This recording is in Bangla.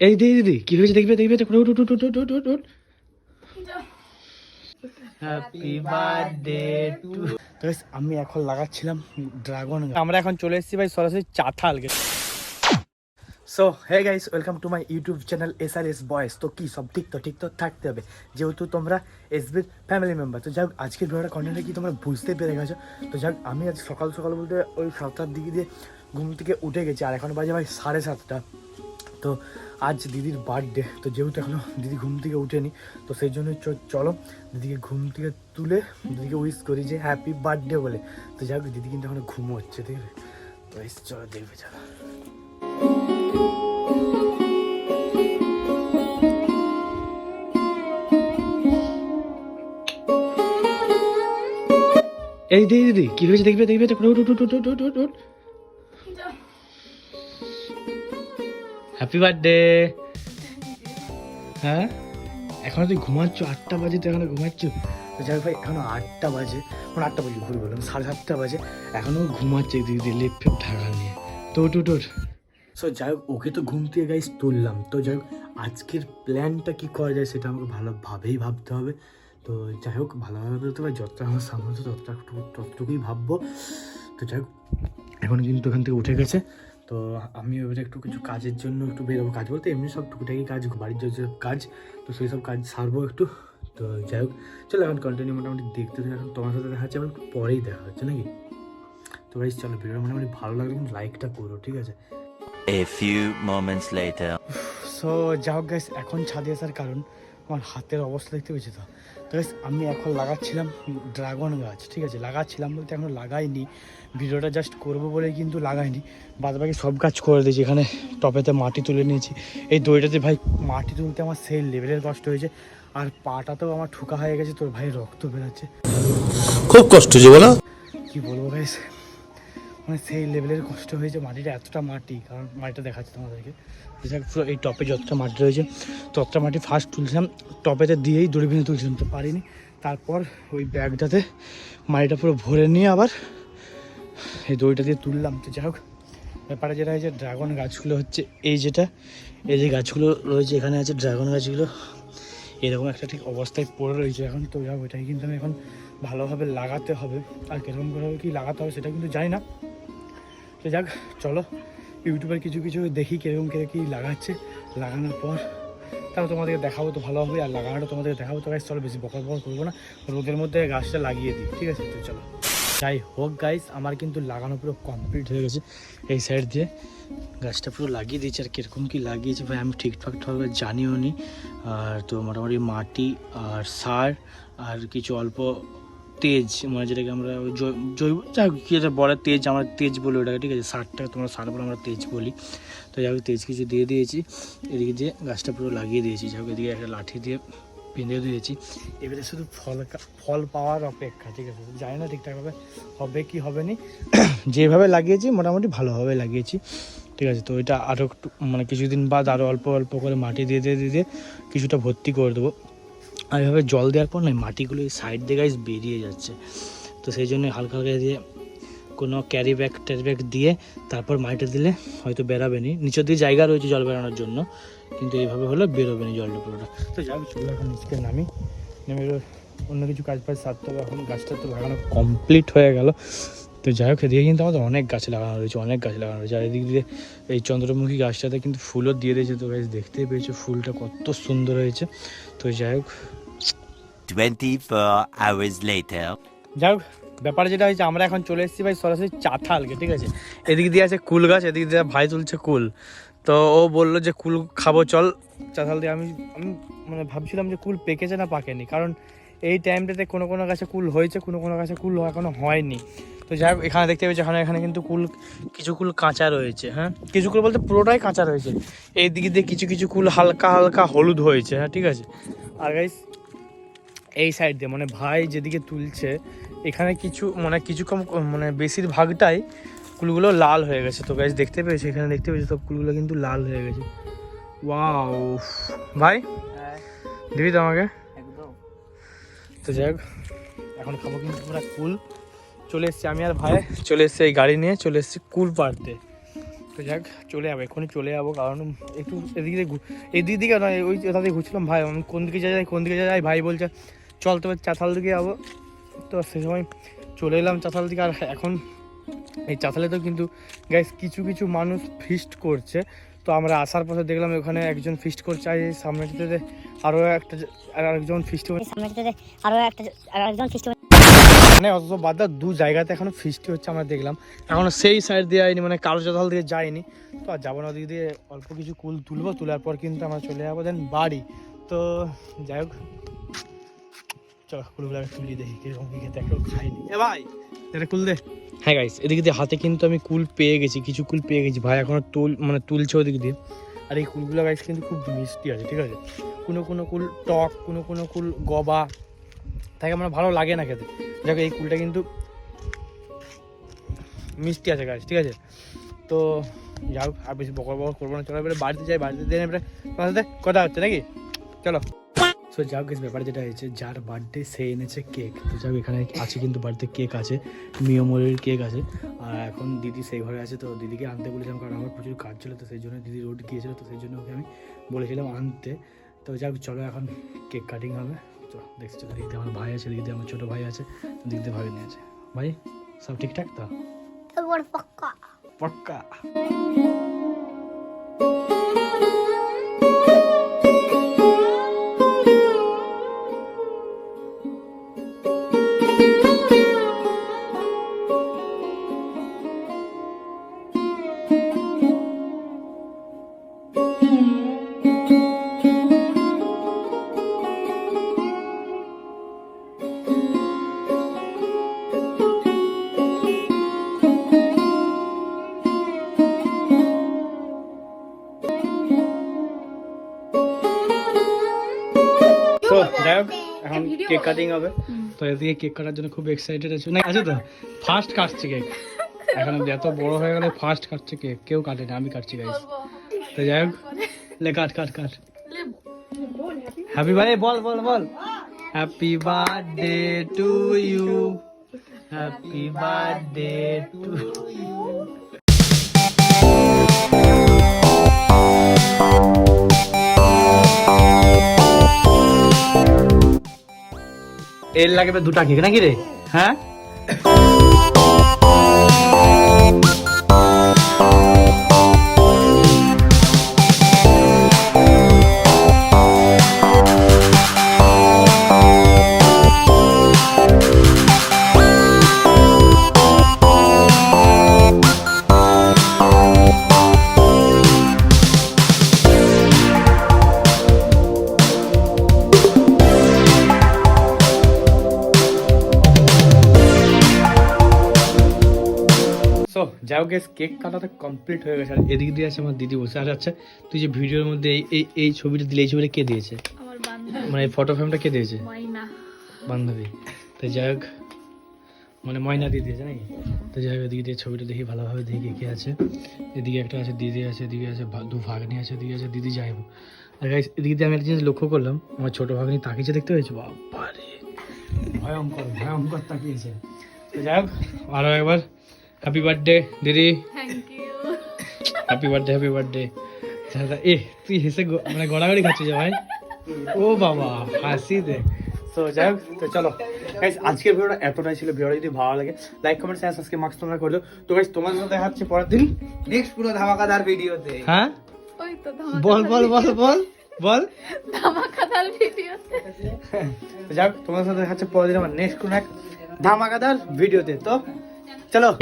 এই দিদি কি হয়েছে দেখবে দেখবে উঠ উঠ উঠ উঠ উঠ উঠ উঠ। Happy birthday two. আমি এখন লাগাচ্ছিলাম ড্রাগন। আমরা এখন চলে এসেছি ভাই সরাসরি চাতাল। So hey guys, welcome to my YouTube channel SRS boys. তো কি সব ঠিক তো থাকতে হবে, যেহেতু তোমরা SBর ফ্যামিলি মেম্বার। তো যাই হোক, আজকের ভিডিওটা কন্টেন্টে কি তোমরা বুঝতে পেরে গেছো। তো যাই হোক, আমি আজ সকাল সকাল বলতে ওই 7টার দিকে দিয়ে ঘুম থেকে উঠে গেছি, আর এখন বাজে ভাই 7:30। তো আজ দিদির বার্থডে, তো যেহেতু এখনও দিদি ঘুম থেকে উঠেনি, তো সেই জন্য চলো দিদিকে ঘুম থেকে তুলে দিদিকে উইশ করি যে হ্যাপি বার্থডে বলে। তো যাই হোক, দিদি কিন্তু এখনো ঘুমোচ্ছে, ঠিক আছে। তো চলো দেখবে, চলো। এই দিদি কি হয়েছে দেখবে দেখবে উঠ উঠ উঠ উঠ উঠ উঠ উঠ। Happy birthday. হ্যাঁ, এখনো তুই ঘুমাচ্ছ? 8টা বাজে, তুই এখনো ঘুমাচ্ছ? তো যাই ভাই, এখনো 8টা বাজে, মানে 8টা বাজে ভুল বললাম, 7:30 বাজে, এখনো ঘুমাচ্ছে দিদি লেপ ফেপ ঢাকা নিয়ে। তো উঠ উঠ উঠ। সো যাই হোক, ওকে তো ঘুম থেকে গাইস তুললাম। তো যাই হোক, আজকের প্ল্যানটা কী করা যায় সেটা আমাকে ভালোভাবেই ভাবতে হবে। তো যাই হোক, ভালোভাবে বলতে পারি, যতটা আমার সামর্থ্য ততটুকুই ভাববো। তো যাই হোক, এখন কিন্তু ওখান থেকে উঠে গেছে। তো আমি এবারে একটু কিছু কাজের জন্য একটু বেরোবো। কাজ বলতে এমনি সব টুকিটাকি কাজ, বাড়ির যেসব কাজ, তো সেই সব কাজ সারবো একটু। তো যাই হোক, চলো এখন কন্টিনিউ মোটামুটি দেখতে থাকি। এখন তোমার সাথে দেখা হচ্ছে, আবার একটু পরেই দেখা হচ্ছে নাকি। তো গাইস চলো, ভিডিওটা মোটামুটি ভালো লাগলে কিন্তু লাইকটা করো, ঠিক আছে। A few moments later. So যাই হোক গাইস, এখন ছাদে আসার কারণ আমার হাতের অবস্থা দেখতে পেয়েছি। তো গাইস, আমি এখন লাগাচ্ছিলাম ড্রাগন গাছ, ঠিক আছে। লাগাচ্ছিলাম বলতে এখনও লাগাইনি, ভিডিওটা জাস্ট করবো বলে কিন্তু লাগাইনি। বাদবাকি সব কাজ করে দিয়েছি। এখানে টবেতে মাটি তুলে নিয়েছি। এই দইটাতে ভাই মাটি তুলতে আমার সেই লেভেলের কষ্ট হয়েছে, আর পাটাতেও আমার ঠুকা হয়ে গেছে। তোর ভাই রক্ত বেরোচ্ছে, খুব কষ্ট হয়েছে বলো। কি বলবো গাইস, মানে সেই লেভেলের কষ্ট হয়েছে। মাটিটা এতটা মাটি, কারণ মাটিটা দেখাচ্ছে তোমাদেরকে। পুরো এই টপে যতটা মাটি রয়েছে ততটা মাটি ফার্স্ট তুলছিলাম, টপেতে দিয়েই দড়ি ভেঙে তুলছিলাম, তো পারিনি। তারপর ওই ব্যাগটাতে মাটিটা পুরো ভরে নিয়ে আবার এই দড়িটা দিয়ে তুললাম। তো যাই হোক, ব্যাপারটা যেটা হয়েছে, ড্রাগন গাছগুলো হচ্ছে এই যে গাছগুলো রয়েছে এখানে আছে, ড্রাগন গাছগুলো এরকম একটা ঠিক অবস্থায় পড়ে রয়েছে এখন। তো যাই হোক, এটাই কিন্তু আমি এখন ভালোভাবে লাগাতে হবে, আর কীরকম করে কি লাগাতে হবে সেটা কিন্তু জানি না। তো যাক, চলো ইউটিউবের কিছু দেখি কীরকম কী লাগাচ্ছে। লাগানোর পর তারপর তোমাদেরকে দেখাবো, তো ভালো হবে। আর লাগানোটা তোমাদেরকে দেখাবো। তো গাইস চলো, বেশি বকর করবো না, রোদের মধ্যে গাছটা লাগিয়ে দিই, ঠিক আছে। তো চলো, যাই হোক গাইস, আমার কিন্তু লাগানো পুরো কমপ্লিট হয়ে গেছে। এই সাইড দিয়ে গাছটা পুরো লাগিয়ে দিয়েছি, আর কীরকম কী লাগিয়েছি ভাই আমি ঠিকঠাকভাবে জানিও নি। আর তো মোটামুটি মাটি আর সার আর কিছু অল্প তেজ, মানে যেটাকে আমরা জৈব যা কি এটা বলে, তেজ, আমরা তেজ বলি ওটাকে, ঠিক আছে। সারটা তোমরা সার বলে, আমরা তেজ বলি। তো যাই হোক, তেজ কিছু দিয়ে দিয়েছি, এদিকে দিয়ে গাছটা পুরো লাগিয়ে দিয়েছি। যাই হোক, এদিকে একটা লাঠি দিয়ে বেঁধে দিয়েছি। এবারে শুধু ফল পাওয়ার অপেক্ষা, ঠিক আছে। জানি না ঠিকঠাকভাবে হবে কি হবে নি, যেভাবে লাগিয়েছি মোটামুটি ভালোভাবে লাগিয়েছি, ঠিক আছে। তো এটা আরও একটু মানে কিছুদিন বাদ আরও অল্প অল্প করে মাটি দিয়ে কিছুটা ভর্তি করে দেবো। আর এভাবে জল দেওয়ার পর নয়, মাটিগুলো এই সাইড দিয়ে গাইস বেরিয়ে যাচ্ছে। তো সেই জন্য হালকা হালকা দিয়ে কোনো ক্যারি ব্যাগ দিয়ে তারপর মাটিটা দিলে হয়তো বেরাবে নি। নিচের দিকে জায়গা রয়েছে জল বেরানোর জন্য, কিন্তু এইভাবে হলে বেরোবে নি জলটা পুরোটা। তো যাই হোক, চলো এখন নিচকে নেমে অন্য কিছু কাজ সারতে হবে। এখন গাছটা তো লাগানো কমপ্লিট হয়ে গেল। তো যাই হোক, এদিকে কিন্তু আমাদের অনেক গাছ লাগানো রয়েছে, আর এদিক দিয়ে এই চন্দ্রমুখী গাছটাতে কিন্তু ফুলও দিয়ে দিয়েছে। তো গাছ দেখতেই পেয়েছো ফুলটা কত সুন্দর হয়েছে। তো যাই হোক, 24 hours later. যাই হোক, ব্যাপার যেটা হয়েছে, আমরা এখন চলে এসেছি ভাই সরাসরি চাতালকে, ঠিক আছে। এদিক দিয়ে আছে কুল গাছ, এদিক দিয়ে ভাই তুলছে কুল। তো ও বললো যে কুল খাবো চল চাতাল দিয়ে। আমি মানে ভাবছিলাম যে কুল পেকেছে না পাকেনি, কারণ এই টাইমটাতে কোনো গাছে কুল হয়েছে, কোনো গাছে কুল এখনো হয়নি। তো যাই হোক, এখানে দেখতে পেয়েছি এখানে কিন্তু কিছু কুল কাঁচা রয়েছে। হ্যাঁ, কিছু কুল বলতে পুরোটাই কাঁচা রয়েছে। এই দিকে দিয়ে কিছু কুল হালকা হলুদ হয়েছে, হ্যাঁ ঠিক আছে। আর গাইস, এই সাইড দিয়ে মানে ভাই যেদিকে তুলছে এখানে কিছু কম মানে বেশিরভাগটাই কুলগুলো লাল হয়ে গেছে। তো গাইস দেখতে পেয়েছি, এখানে দেখতে পেয়েছি সব কুলগুলো কিন্তু লাল হয়ে গেছে। ওয়াও ভাই, দিবি তো আমাকে? তো যাই হোক, এখন খাবো কিন্তু আমরা কুল। চলে এসছি আমি আর ভাই, চলে এসছি এই গাড়ি নিয়ে, চলে এসছি কুল পাড়তে। তো যাক চলে যাবো, এখনই চলে যাবো, কারণ একটু এদিক দিকে নয়, ওই তাদের ঘুরছিলাম। ভাই আমি কোন দিকে যাই ভাই বলছে চল তবে চাতাল দিকে যাবো। তো সে সময় চলে এলাম চাতাল দিকে। আর এখন এই চাতালে তো কিন্তু গাইস কিছু কিছু মানুষ ফিস্ট করছে। তো আমরা আসার পথে দেখলাম ওখানে একজন ফিস্ট করছে, আর এই সামনেটাতে আরেকজন ফিস্ট করছে, মানে অত বাদ দাও, দু জায়গাতে এখনো ফিস্টি হচ্ছে আমরা দেখলাম। এখনো সেই সাইড দিয়ে যায়নি, মানে কালো চাতাল দিয়ে যায়নি। তো আর যাবো না, ওদিক দিয়ে অল্প কিছু কুল তুলবো, তোলার পর কিন্তু আমরা চলে যাবো দেন বাড়ি। তো যাই হোক চলো কুলগুলো তুলি দেখি কিরকম কি খেতে, একটু খাইনি। এ ভাই এটা কুল দে। হ্যাঁ গাইস, এদিকে দিয়ে হাতে কিন্তু আমি কুল পেয়ে গেছি, কিছু কুল পেয়ে গেছি। ভাই এখনো তুলছে ওদিক দিয়ে। আর এই কুলগুলো গাইস কিন্তু খুব মিষ্টি আছে, ঠিক আছে। কোনো কোনো কুল টক, কোনো কোনো কুল গবা, তাকে আমার ভালো লাগে না খেতে। দেখো এই কুলটা কিন্তু মিষ্টি আছে গাছ, ঠিক আছে। তো যাই হোক আর বেশি বকর করবো না, চলো এবারে বাড়িতে যাই। বাড়িতে দিয়ে এবারে তোমার সাথে কথা হচ্ছে নাকি, চলো। সো যাই হোক ব্যাপার যেটা হয়েছে, যার বার্থডে সে এনেছে কেক। তো যাই হোক এখানে আছে কিন্তু বাড়িতে কেক আছে, মিয়মোরের কেক আছে। আর এখন দিদি সেই ঘরে আছে। তো দিদিকে আনতে বলেছিলাম, কারণ আমার প্রচুর কাজ ছিল, তো সেই জন্য দিদি রোড গিয়েছিলো, তো সেই জন্য ওকে আমি বলেছিলাম আনতে। তো যাই হোক চলো এখন কেক কাটিং হবে। তো দেখছি চলো, দিদি আমার ভাই আছে, দিদি আমার ছোটো ভাই আছে, দিদি ভাই নিয়ে আছে। ভাই সব ঠিকঠাক তো? পাক্কা পাক্কা। তো যাই হোক এখন কেক কাটিং হবে। তো এদিকে কেক কাটার জন্য খুব এক্সাইটেড আছে, না আছে তো ফার্স্ট কাটছে কেক। এখন এত বড় হয়ে গেলে ফার্স্ট কাটছে কেক, কেউ কাটে না, আমি কাটছি গাইস। তো যাই হোক লে কাট কাট কাট। হ্যাপি বার্থডে বল বল বল। Happy birthday to you, happy birthday to you. এর লাগবে দুটা কেক নাকি রে? হ্যাঁ যাই হোক কেক কাটাটা কমপ্লিট হয়ে গেছে। আর এদিক দিয়ে আছে আমার দিদি বসে। আর আচ্ছা তুই যে ভিডিওর মধ্যে এই ছবিটা দিলে, এই ছবিটা কে দিয়েছে? আমার বান্ধবী, মানে ফটো ফ্রেমটা কে দিয়েছে? ময়না বান্ধবী। তো যাই হোক মানে ময়না দিয়ে দিয়েছে নাকি? তো যাই হোক এদিকে দিয়ে ছবিটা দেখি ভালোভাবে, দেখি কে আছে। এদিকে একটা আছে দিদি আছে, এদিকে আছে দু ভাগ্নি আছে, এদিকে আছে দিদি যাইব। আর গাইস এদিকে দিয়ে আমি একটা জিনিস লক্ষ্য করলাম, আমার ছোটো ভাগ্নি তাকিয়েছে, দেখতে পেয়েছো? বাবা রে ভয়ঙ্কর ভয়ঙ্কর তাকিয়েছে। তো যাই হোক আরও একবার হ্যাপি বার্থডে দিদি, thank you. Happy birthday happy birthday. এ তুই হেসে মানে গড়াগড়ি খাচ্ছিস ভাই, ও বাবা হাসি দে। তো যাই হোক তো চলো গাইস আজকের ভিডিওটা এতটাই ছিল। ভিডিওটা যদি ভালো লাগে like comment share subscribe marks তোমরা করে দাও। তো গাইস তোমাদের সাথে দেখা হচ্ছে পরের দিন নেক্সট পুরো ধামাকাদার ভিডিওতে। হ্যাঁ ওই তো বল বল বল বল বল। ধামাকাদার ভিডিওতে। তো যাই হোক তোমাদের সাথে দেখা হচ্ছে পরের দিন আমার নেক্সট কোন এক ধামাকাদার ভিডিওতে। তো চলো।